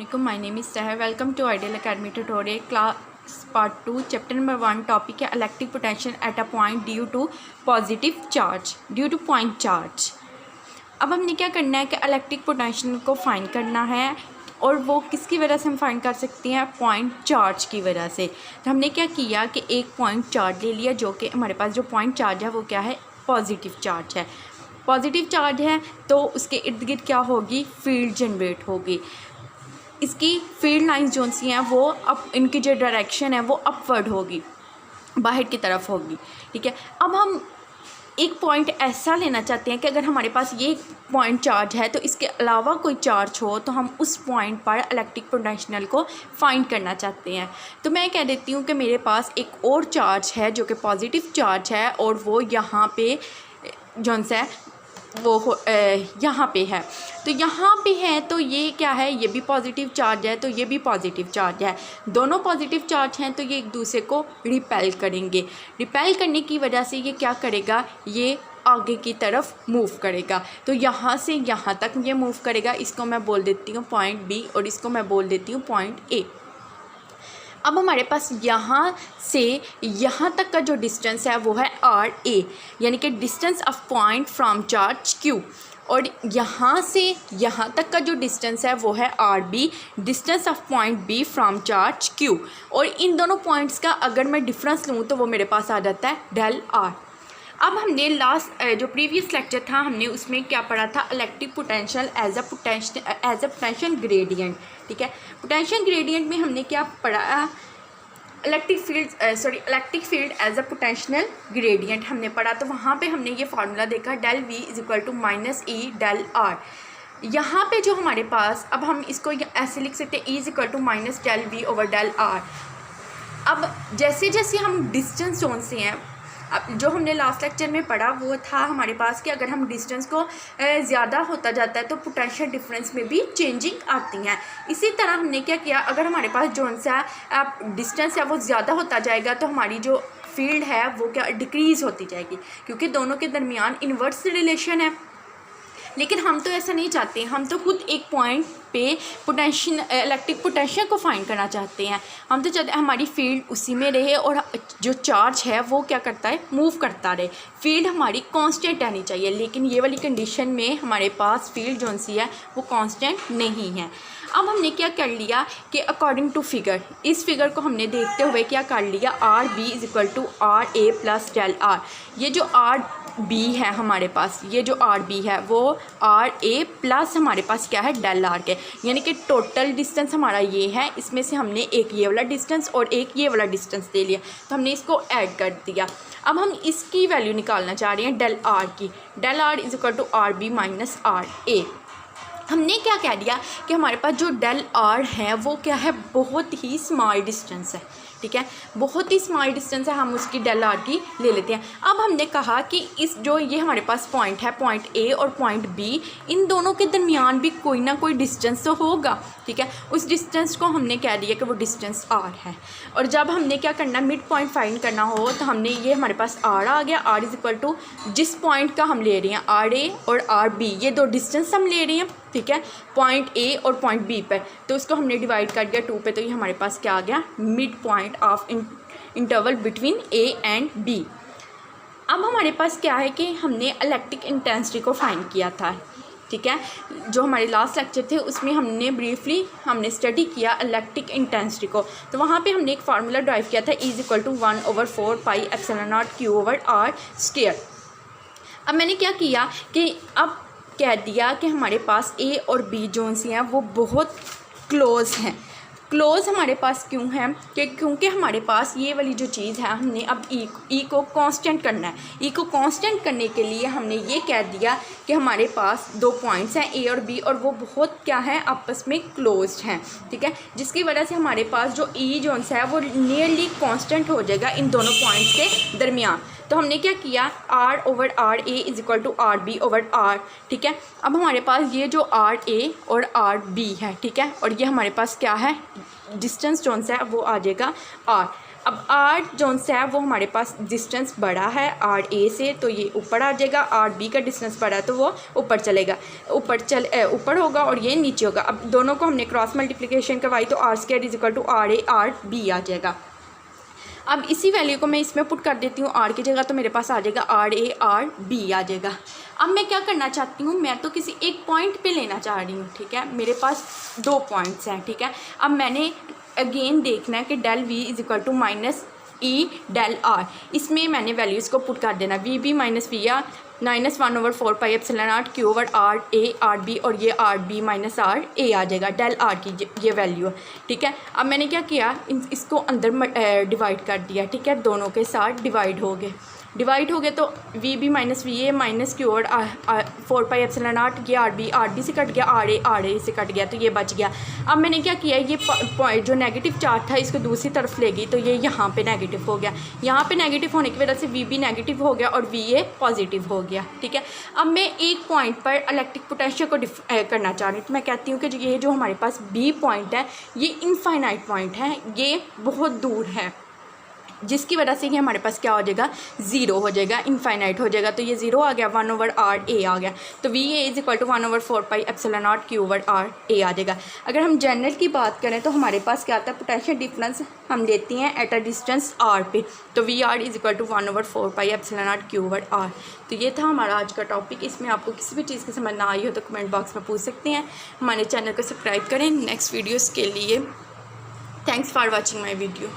अस्सलामुअलैकुम, my name is Sahar. Welcome to ideal academy tutorial class part 2 chapter number 1। Topic है electric potential at a point due to positive charge, due to point charge. अब हमने क्या करना है कि electric potential को find करना है, और वो किसकी वजह से हम फाइंड कर सकते हैं? पॉइंट चार्ज की वजह से। तो हमने क्या किया कि एक पॉइंट चार्ज ले लिया, जो कि हमारे पास जो पॉइंट चार्ज है वो क्या है? पॉजिटिव चार्ज है। पॉजिटिव चार्ज है तो उसके इर्द गिर्द क्या होगी? फील्ड जनरेट होगी। इसकी फील्ड लाइंस जो सी हैं वो अप, इनकी जो डायरेक्शन है वो अपवर्ड होगी, बाहर की तरफ होगी। ठीक है, अब हम एक पॉइंट ऐसा लेना चाहते हैं कि अगर हमारे पास ये पॉइंट चार्ज है तो इसके अलावा कोई चार्ज हो तो हम उस पॉइंट पर इलेक्ट्रिक पोटेंशियल को फाइंड करना चाहते हैं। तो मैं कह देती हूँ कि मेरे पास एक और चार्ज है जो कि पॉजिटिव चार्ज है, और वो यहाँ पे जौन सा है वो यहाँ पे है। तो यहाँ पे है तो ये क्या है? ये भी पॉजिटिव चार्ज है, तो ये भी पॉजिटिव चार्ज है। दोनों पॉजिटिव चार्ज हैं तो ये एक दूसरे को रिपेल करेंगे। रिपेल करने की वजह से ये क्या करेगा? ये आगे की तरफ मूव करेगा। तो यहाँ से यहाँ तक ये मूव करेगा। इसको मैं बोल देती हूँ पॉइंट बी, और इसको मैं बोल देती हूँ पॉइंट ए। अब हमारे पास यहाँ से यहाँ तक का जो डिस्टेंस है वो है आर ए, यानी कि distance of point from charge Q. और यहाँ से यहाँ तक का जो डिस्टेंस है वो है R B, distance of point B from charge Q. और इन दोनों पॉइंट्स का अगर मैं डिफरेंस लूँ तो वो मेरे पास आ जाता है डेल आर। अब हमने लास्ट जो प्रीवियस लेक्चर था हमने उसमें क्या पढ़ा था? Electric potential as a potential gradient. ठीक है, पोटेंशियल ग्रेडियंट में हमने क्या पढ़ा? Electric field as a potential gradient हमने पढ़ा। तो वहाँ पे हमने ये फार्मूला देखा, del V is equal to minus E del R. यहाँ पे जो हमारे पास, अब हम इसको ऐसे लिख सकते हैं, E is equal to minus del V over del R. अब जैसे जैसे हम डिस्टेंस जोन से हैं, अब जो हमने लास्ट लेक्चर में पढ़ा वो था हमारे पास कि अगर हम डिस्टेंस को ज़्यादा होता जाता है तो पोटेंशियल डिफरेंस में भी चेंजिंग आती हैं। इसी तरह हमने क्या किया, अगर हमारे पास जोन सा डिस्टेंस है वो ज़्यादा होता जाएगा तो हमारी जो फील्ड है वो क्या डिक्रीज़ होती जाएगी, क्योंकि दोनों के दरमियान इन्वर्स रिलेशन है। लेकिन हम तो ऐसा नहीं चाहते, हम तो खुद एक पॉइंट पे इलेक्ट्रिक पोटेंशियल को फाइंड करना चाहते हैं। हम तो चाहते हैं हमारी फील्ड उसी में रहे और जो चार्ज है वो क्या करता है? मूव करता रहे। फील्ड हमारी कांस्टेंट रहनी चाहिए, लेकिन ये वाली कंडीशन में हमारे पास फील्ड जोन सी है वो कांस्टेंट नहीं है। अब हमने क्या कर लिया कि अकॉर्डिंग टू फिगर, इस फिगर को हमने देखते हुए क्या कर लिया? R B is equal to R A plus del R. ये जो आर बी है हमारे पास, ये जो आर बी है वो आर ए प्लस हमारे पास क्या है? डेल आर के, यानी कि टोटल डिस्टेंस हमारा ये है। इसमें से हमने एक ये वाला डिस्टेंस और एक ये वाला डिस्टेंस ले लिया, तो हमने इसको ऐड कर दिया। अब हम इसकी वैल्यू निकालना चाह रहे हैं डेल आर की। Del R is equal to R B minus R A. हमने क्या कह दिया कि हमारे पास जो डेल आर है वो क्या है? बहुत ही स्मॉल डिस्टेंस है। ठीक है, बहुत ही स्मॉल डिस्टेंस है, हम उसकी डेल आर की ले लेते हैं। अब हमने कहा कि इस जो ये हमारे पास पॉइंट है, पॉइंट ए और पॉइंट बी, इन दोनों के दरमियान भी कोई ना कोई डिस्टेंस तो होगा। ठीक है, उस डिस्टेंस को हमने कह दिया कि वो डिस्टेंस आर है। और जब हमने क्या करना, मिड पॉइंट फाइंड करना हो तो हमने ये हमारे पास आर आ गया। आर इज इक्वल टू जिस पॉइंट का हम ले रहे हैं आर ए और आर बी, ये दो डिस्टेंस हम ले रहे हैं। ठीक है, पॉइंट ए और पॉइंट बी पर, तो उसको हमने डिवाइड कर दिया 2 पे, तो ये हमारे पास क्या आ गया? Mid point of interval between A and B. अब हमारे पास क्या है कि हमने इलेक्ट्रिक इंटेंसिटी को फाइंड किया था। ठीक है, जो हमारे लास्ट लेक्चर थे उसमें हमने ब्रीफली स्टडी किया इलेक्ट्रिक इंटेंसिटी को। तो वहाँ पे हमने एक फार्मूला ड्राइव किया था, E equal to 1/4 pi epsilon naught Q over R square. अब मैंने क्या किया कि अब कह दिया कि हमारे पास ए और बी जोन सी हैं वो बहुत क्लोज़ हैं। क्लोज़ हमारे पास क्यों है? कि क्योंकि हमारे पास ये वाली जो चीज़ है, हमने अब ई को कांस्टेंट करना है। ई को कांस्टेंट करने के लिए हमने ये कह दिया कि हमारे पास दो पॉइंट्स हैं ए और बी, और वो बहुत क्या है? आपस में क्लोज्ड हैं। ठीक है, जिसकी वजह से हमारे पास जो ई जोन सा है वो नियरली कांस्टेंट हो जाएगा इन दोनों पॉइंट्स के दरमियान। तो हमने क्या किया, R over R A is equal to R B over R. ठीक है, अब हमारे पास ये जो आर ए और आर बी है, ठीक है, और ये हमारे पास क्या है? डिस्टेंस जोन सा है वो आ जाएगा आर। अब आर जोन से है वो हमारे पास डिस्टेंस बड़ा है आर ए से, तो ये ऊपर आ जाएगा। आर बी का डिस्टेंस बड़ा है तो वो ऊपर चलेगा, ऊपर होगा और ये नीचे होगा। अब दोनों को हमने क्रॉस मल्टीप्लिकेशन करवाई तो R square is equal to R A R B आ जाएगा। अब इसी वैल्यू को मैं इसमें पुट कर देती हूँ आर की जगह, तो मेरे पास आ जाएगा आर ए आर बी आ जाएगा। अब मैं क्या करना चाहती हूँ, मैं तो किसी एक पॉइंट पे लेना चाह रही हूँ, ठीक है। मेरे पास 2 पॉइंट्स हैं, ठीक है। अब मैंने अगेन देखना है कि del V is equal to minus E del R, इसमें मैंने वैल्यूज़ को पुट कर देना। वी बी माइनस वी या -1/4 pi epsilon naught Q over R A R B, और ये R B minus R A आ जाएगा। डेल आर की ये वैल्यू है, ठीक है। अब मैंने क्या किया, इसको अंदर डिवाइड कर दिया, ठीक है। दोनों के साथ डिवाइड हो गए तो V B minus V A minus Q over 4 pi epsilon naught, ये आर बी से कट गया, आर ए से कट गया, तो ये बच गया। अब मैंने क्या किया, ये जो नेगेटिव चार्ज था इसको दूसरी तरफ ले गई, तो ये यहाँ पे नेगेटिव हो गया। यहाँ पे नेगेटिव होने की वजह से वी बी नेगेटिव हो गया और वी ए पॉजिटिव हो गया, ठीक है। अब मैं एक पॉइंट पर इलेक्ट्रिक पोटेंशियल को करना चाह रही हूँ, तो मैं कहती हूँ कि ये जो हमारे पास बी पॉइंट है ये इनफाइनाइट पॉइंट है, ये बहुत दूर है, जिसकी वजह से ये हमारे पास क्या हो जाएगा, 0 हो जाएगा, इनफाइनाइट हो जाएगा। तो ये 0 आ गया, 1/r a आ गया। तो V A is equal to 1/4 pi epsilon naught Q over R A आ जाएगा। अगर हम जनरल की बात करें तो हमारे पास क्या आता है, पोटेंशियल डिफरेंस हम लेते हैं एट अ डिस्टेंस r पे, तो V R is equal to 1/4 pi epsilon naught Q over R. तो ये था हमारा आज का टॉपिक। इसमें आपको किसी भी चीज़ की समझ ना आई हो तो कमेंट बॉक्स में पूछ सकते हैं। हमारे चैनल को सब्सक्राइब करें नेक्स्ट वीडियोज़ के लिए। Thanks for watching my video.